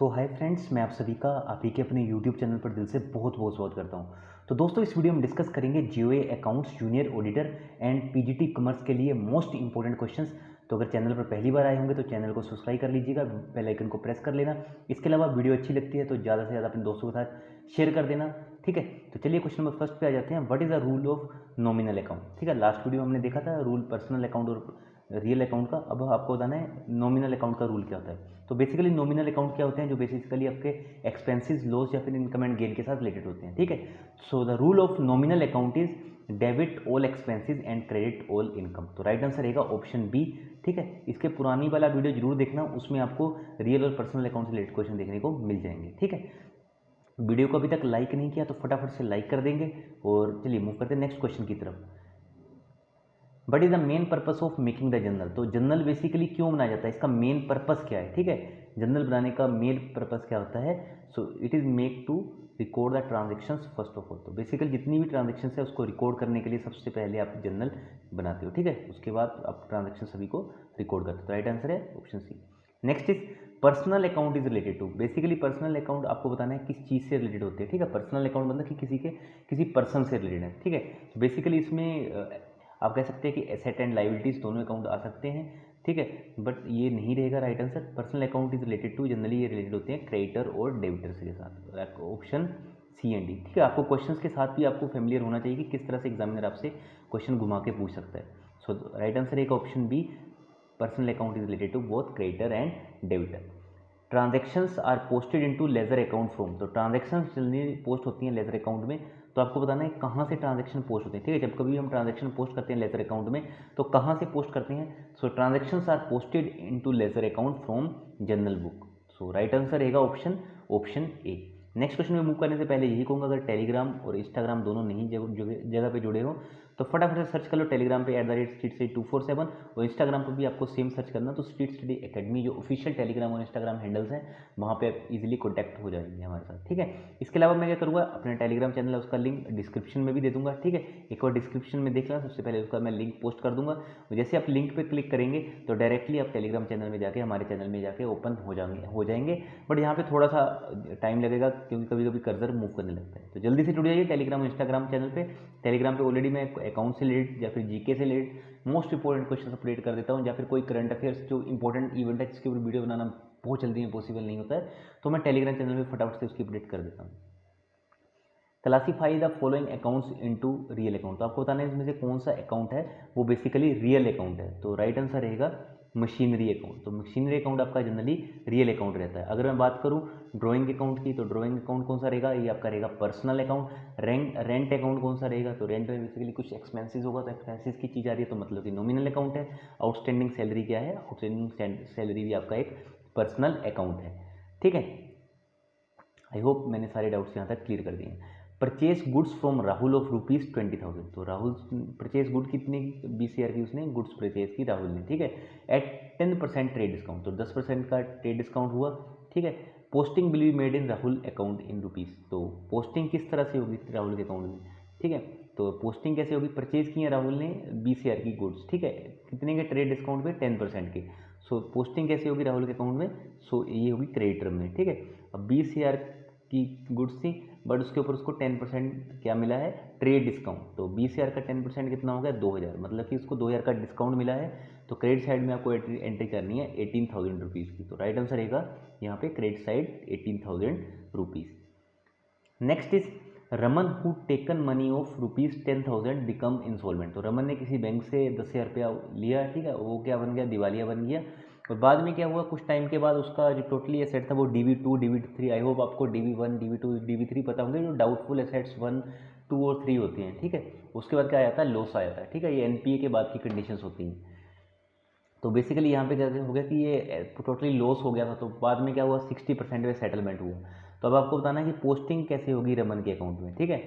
सो hi friends, मैं आप सभी का आप ही के अपने यूट्यूब चैनल पर दिल से बहुत बहुत स्वागत करता हूं। तो दोस्तों, इस वीडियो में डिस्कस करेंगे GOA accounts junior auditor and PGT commerce के लिए मोस्ट इंपॉर्टेंट क्वेश्चंस। तो अगर चैनल पर पहली बार आए होंगे तो चैनल को सब्सक्राइब कर लीजिएगा, बेल आइकन को प्रेस कर लेना। इसके अलावा वीडियो अच्छी लगती है तो ज़्यादा से ज़्यादा अपने दोस्तों के साथ शेयर कर देना, ठीक है। तो चलिए क्वेश्चन नंबर फर्स्ट पे आ जाते हैं। What is the rule of nominal account, ठीक है। लास्ट वीडियो में हमने देखा था रूल पर्सनल अकाउंट और रियल अकाउंट का। अब आपको बताना है नॉमिनल अकाउंट का रूल क्या होता है। तो बेसिकली नॉमिनल अकाउंट क्या होते हैं, जो बेसिकली आपके एक्सपेंसेस, लॉस या फिर इनकम एंड गेन के साथ रिलेटेड होते हैं, ठीक है। So the rule of nominal account is debit all expenses and credit all income. तो राइट आंसर रहेगा ऑप्शन बी, ठीक है। इसके पुरानी वाला वीडियो जरूर देखना, उसमें आपको रियल और पर्सनल अकाउंट से रिलेटेड क्वेश्चन देखने को मिल जाएंगे, ठीक है। वीडियो को अभी तक लाइक नहीं किया तो फटाफट से लाइक कर देंगे और चलिए मूव करते हैं नेक्स्ट क्वेश्चन की तरफ। But is the main purpose of making the journal. तो जर्नल बेसिकली क्यों बनाया जाता है, इसका मेन पर्पस क्या है, ठीक है। जर्नल बनाने का मेन पर्पस क्या होता है। So it is make to record the transactions first of all. तो बेसिकली जितनी भी ट्रांजेक्शन है उसको रिकॉर्ड करने के लिए सबसे पहले आप जर्नल बनाते हो, ठीक है। उसके बाद आप ट्रांजेक्शन सभी को रिकॉर्ड करते हो। तो राइट आंसर है option C. Next is personal account is related to. Basically personal account आपको बताना है किस चीज़ से रिलेटेड होते हैं, ठीक है। पर्सनल अकाउंट मतलब कि किसी पर्सन से रिलेटेड है, ठीक है। तो बेसिकली इसमें आप कह सकते हैं कि एसेट एंड लाइबिलिटीज दोनों अकाउंट आ सकते हैं, ठीक है। बट ये नहीं रहेगा right answer. Personal account is related to, generally ये रिलेटेड होते हैं क्रेडिटर और डेबिटर्स के साथ। ऑप्शन सी एंड डी, ठीक है। आपको क्वेश्चंस के साथ भी आपको फेमिलियर होना चाहिए कि किस तरह से एग्जामिनर आपसे क्वेश्चन घुमा के पूछ सकता है। सो राइट आंसर है option B, personal account is related to both creditor and debtor. Transactions are posted into ledger account from. तो ट्रांजेक्शन्स जल्दी पोस्ट होती हैं लेजर अकाउंट में। तो आपको बताना है कहाँ से ट्रांजेक्शन पोस्ट होते हैं, ठीक है। जब कभी हम ट्रांजेक्शन पोस्ट करते हैं लेजर अकाउंट में तो कहाँ से पोस्ट करते हैं। So transactions are posted into ledger account from journal book. So right answer रहेगा ऑप्शन ए। नेक्स्ट क्वेश्चन में मूव करने से पहले यही कहूँगा, अगर टेलीग्राम और इंस्टाग्राम दोनों नहीं जगह पे जुड़े हो तो फटाफट से सर्च कर लो टेलीग्राम पे @स्ट्रीट स्टडी 247 और इंस्टाग्राम पर भी आपको सेम सर्च करना। तो स्ट्रीट स्टडी एकेडमी जो ऑफिशियल टेलीग्राम और इंस्टाग्राम हैंडल्स हैं वहाँ पे आप इजीली कॉन्टैक्ट हो जाएंगे हमारे साथ, ठीक है। इसके अलावा मैं क्या करूँगा, अपने टेलीग्राम चैनल है उसका लिंक डिस्क्रिप्शन में भी दे दूंगा, ठीक है। एक बार डिस्क्रिप्शन में देख लेना, सबसे पहले उसका मैं लिंक पोस्ट कर दूंगा। जैसे आप लिंक पे क्लिक करेंगे तो डायरेक्टली आप टेलीग्राम चैनल में जाके हमारे चैनल में जाके ओपन हो जाएंगे। बट यहाँ पे थोड़ा सा टाइम लगेगा क्योंकि कभी कभी कर्सर मूव करने लगता है। तो जल्दी से जुड़ जाइए टेलीग्राम और इंस्टाग्राम चैनल पे। टेलीग्राम पे ऑलरेडी मैं अकाउंट से रिलेटेड या फिर जीके से related most important question update कर देता हूँ, या फिर कोई करंट अफेयर्स जो इंपॉर्टेंट इवेंट है जिसके ऊपर वीडियो बनाना बहुत जल्दी में पॉसिबल नहीं होता है तो मैं टेलीग्राम चैनल में फटाफट से उसकी अपडेट कर देता हूँ। Classify the following accounts into real account. तो आपको बताना है इसमें से कौन सा अकाउंट है वो बेसिकली रियल अकाउंट है। तो राइट आंसर रहेगा मशीनरी अकाउंट। तो मशीनरी अकाउंट आपका जनरली रियल अकाउंट रहता है। अगर मैं बात करूं ड्राइंग अकाउंट की तो ड्राइंग अकाउंट कौन सा रहेगा, ये आपका रहेगा पर्सनल अकाउंट। रेंट अकाउंट कौन सा रहेगा, तो रेंट में बेसिकली कुछ एक्सपेंसेस होगा तो एक्सपेंसेस की चीज़ आ रही है तो मतलब कि नॉमिनल अकाउंट है। आउटस्टैंडिंग सैलरी क्या है, आउटस्टैंडिंग सैलरी भी आपका एक पर्सनल अकाउंट है, ठीक है। आई होप मैंने सारे डाउट्स यहाँ तक क्लियर कर दिए हैं। Purchase goods from Rahul of ₹20,000। तो राहुल परचेज गुड कितने की, 20,000 की उसने गुड्स परचेज की राहुल ने, ठीक है। At 10% trade discount. तो 10% का ट्रेड डिस्काउंट हुआ, ठीक है। Posting will be made in Rahul account in rupees. तो पोस्टिंग किस तरह से होगी राहुल के अकाउंट में, ठीक है। तो पोस्टिंग कैसे होगी, परचेज की है राहुल ने 20,000 की गुड्स, ठीक है। कितने के ट्रेड डिस्काउंट पे, 10% के। सो पोस्टिंग कैसे होगी राहुल के अकाउंट में, सो ये होगी क्रेडिटर में, ठीक है। अब 20,000 की गुड्स थी बट उसके ऊपर उसको 10% क्या मिला है, ट्रेड डिस्काउंट। तो 20,000 का 10% कितना हो गया, 2,000, मतलब कि उसको 2,000 का डिस्काउंट मिला है। तो क्रेडिट साइड में आपको एंट्री करनी है 18,000 रुपीज़ की। तो राइट आंसर रहेगा यहाँ पे credit side 18,000 rupees. Next is Raman who taken money of ₹10,000 become insolvent. तो रमन ने किसी बैंक से 10,000 रुपया लिया, ठीक है। वो क्या बन गया, दिवालिया बन गया। और बाद में क्या हुआ, कुछ टाइम के बाद उसका जो टोटली एसेट था वो DB2 DB3, आई होप आपको DB1 DB2 DB3 पता होंगे, जो डाउटफुल एसेट्स 1 2 और 3 होती हैं, ठीक है। उसके बाद क्या आ जाता है, लॉस आ जाता है, ठीक है। ये NPA के बाद की कंडीशंस होती हैं। तो बेसिकली यहाँ पे क्या हो गया कि ये टोटली लॉस हो गया था, तो बाद में क्या हुआ, 60% में सेटलमेंट हुआ। तो अब आपको बताना है कि पोस्टिंग कैसे होगी रमन के अकाउंट में, ठीक है।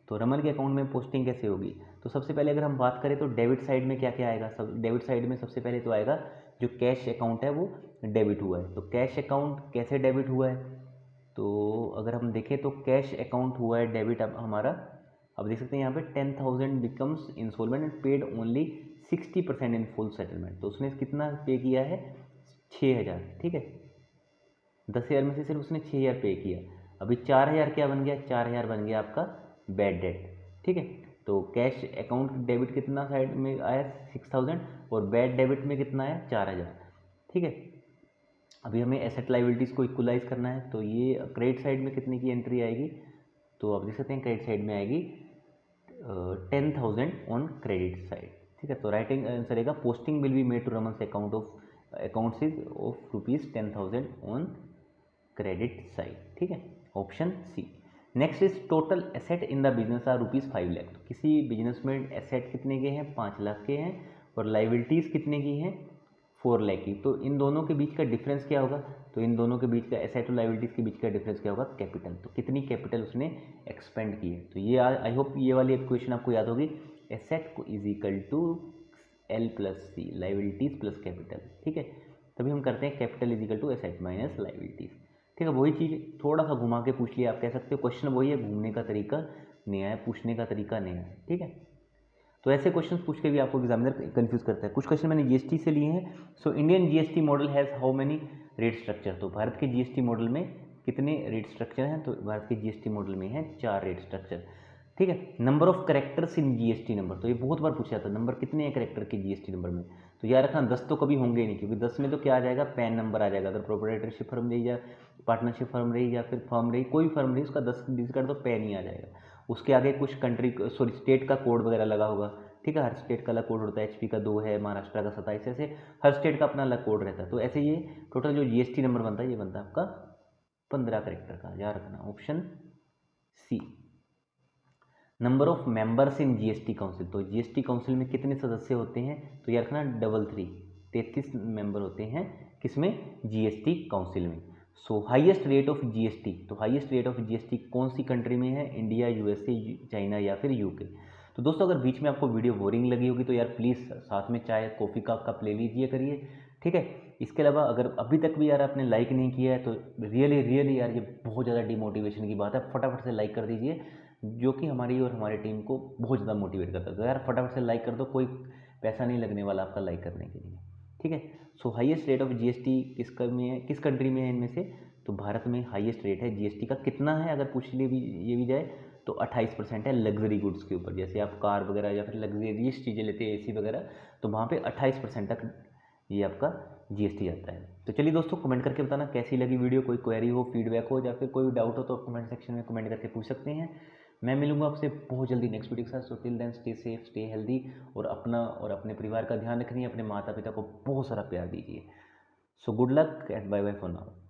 तो रमन के अकाउंट में पोस्टिंग कैसे होगी, तो सबसे पहले अगर हम बात करें तो डेबिट साइड में क्या क्या आएगा, सब डेबिट साइड में सबसे पहले तो आएगा जो कैश अकाउंट है वो डेबिट हुआ है। तो कैश अकाउंट कैसे डेबिट हुआ है, तो अगर हम देखें तो कैश अकाउंट हुआ है डेबिट अब हमारा। अब देख सकते हैं यहाँ पे 10,000 becomes instalment and paid only 60% in full settlement. तो उसने कितना पे किया है, 6,000, ठीक है। 10,000 में से सिर्फ उसने 6,000 पे किया। अभी 4,000 क्या बन गया, 4,000 बन गया आपका बैड डेट। ठीक है, तो कैश अकाउंट डेबिट कितना साइड में आया 6,000 और बैड डेबिट में कितना आया 4,000। ठीक है, अभी हमें एसेट लाइबिलिटीज़ को इक्वलाइज करना है, तो ये क्रेडिट साइड में कितने की एंट्री आएगी, तो आप देख सकते हैं क्रेडिट साइड में आएगी 10,000 ऑन क्रेडिट साइड। ठीक है, तो राइटिंग आंसर रहेगा posting will be made to Raman's account of accounts is of ₹10,000 on credit side. ठीक है, option C. Next is total asset in the business are ₹5 lakh. तो किसी बिजनेस में एसेट कितने के हैं, 5 लाख के हैं, और लाइबिलिटीज़ कितने की हैं, 4 लाख की। तो इन दोनों के बीच का डिफरेंस क्या होगा, तो इन दोनों के बीच का एसेट और लाइबिलिटीज़ के बीच का डिफरेंस क्या होगा, कैपिटल। तो कितनी कैपिटल उसने एक्सपेंड की है। तो ये आई होप ये वाली इक्वेशन आपको याद होगी, एसेट को is equal to L plus C, liabilities plus capital. ठीक है, तभी हम करते हैं capital is equal to asset minus liabilities. ठीक है, वही चीज़ थोड़ा सा घुमा के पूछ लिया, आप कह सकते हो क्वेश्चन वही है, घूमने का तरीका नया है, पूछने का तरीका नया है। ठीक है, तो ऐसे क्वेश्चन पूछ के भी आपको एग्जामिनर कंफ्यूज करता है। कुछ क्वेश्चन मैंने जीएसटी से लिए हैं। So Indian GST model has how many rate structure. तो भारत के जीएसटी मॉडल में कितने रेट स्ट्रक्चर हैं, तो भारत के जीएसटी मॉडल में हैं 4 रेट स्ट्रक्चर। ठीक है, number of characters in GST number, तो ये बहुत बार पूछा जाता है, नंबर कितने हैं करेक्टर के जीएसटी नंबर में। तो याद रखना 10 तो कभी होंगे नहीं, क्योंकि 10 में तो क्या आ जाएगा, पैन नंबर आ जाएगा। अगर प्रोप्राइटरशिप फर्म रही या पार्टनरशिप फर्म रही या फिर फर्म रही, कोई भी फर्म रही, उसका 10 डिजिट का तो पैन ही आ जाएगा। उसके आगे कुछ कंट्री सॉरी स्टेट का कोड वगैरह लगा होगा। ठीक है, हर स्टेट का अलग कोड होता है, एचपी का 2 है, महाराष्ट्र का 27, ऐसे हर स्टेट का अपना अलग कोड रहता है। तो ऐसे ये टोटल जो जीएसटी नंबर बनता है ये बनता है आपका 15 करेक्टर का, याद रखना option C. Number of members in GST council, तो जीएसटी काउंसिल में कितने सदस्य होते हैं, तो याद रखना 33 33 मेंबर होते हैं किसमें, जीएसटी काउंसिल में। सो हाईएस्ट रेट ऑफ जीएसटी, तो हाईएस्ट रेट ऑफ जीएसटी कौन सी कंट्री में है, इंडिया, यूएसए, चाइना या फिर यूके। तो दोस्तों अगर बीच में आपको वीडियो बोरिंग लगी होगी तो यार प्लीज़ साथ में चाय कॉफ़ी का कप ले लीजिए करिए। ठीक है, इसके अलावा अगर अभी तक भी यार आपने लाइक नहीं किया है तो रियली यार ये बहुत ज़्यादा डिमोटिवेशन की बात है, फटाफट से लाइक कर दीजिए, जो कि हमारी और हमारी टीम को बहुत ज़्यादा मोटिवेट करता है। तो यार फटाफट से लाइक कर दो, कोई पैसा नहीं लगने वाला आपका लाइक करने के लिए। ठीक है, सो हाईएस्ट रेट ऑफ जीएसटी किसका में है, किस कंट्री में है इनमें से, तो भारत में हाईएस्ट रेट है जीएसटी का। कितना है अगर पूछ लिए भी ये भी जाए तो 28% है लग्जरी गुड्स के ऊपर। जैसे आप कार वगैरह या फिर लग्जरियस चीज़ें लेते हैं, एसी वगैरह, तो वहाँ पे 28% तक ये आपका जीएसटी आता है। तो चलिए दोस्तों, कमेंट करके बताना कैसी लगी वीडियो, कोई क्वेरी हो, फीडबैक हो या फिर कोई डाउट हो तो आप कमेंट सेक्शन में कमेंट करके पूछ सकते हैं। मैं मिलूंगा आपसे बहुत जल्दी नेक्स्ट वीडियो के साथ। So till then stay safe, stay healthy, और अपना और अपने परिवार का ध्यान रखिए, अपने माता पिता को बहुत सारा प्यार दीजिए। So good luck and bye bye for now.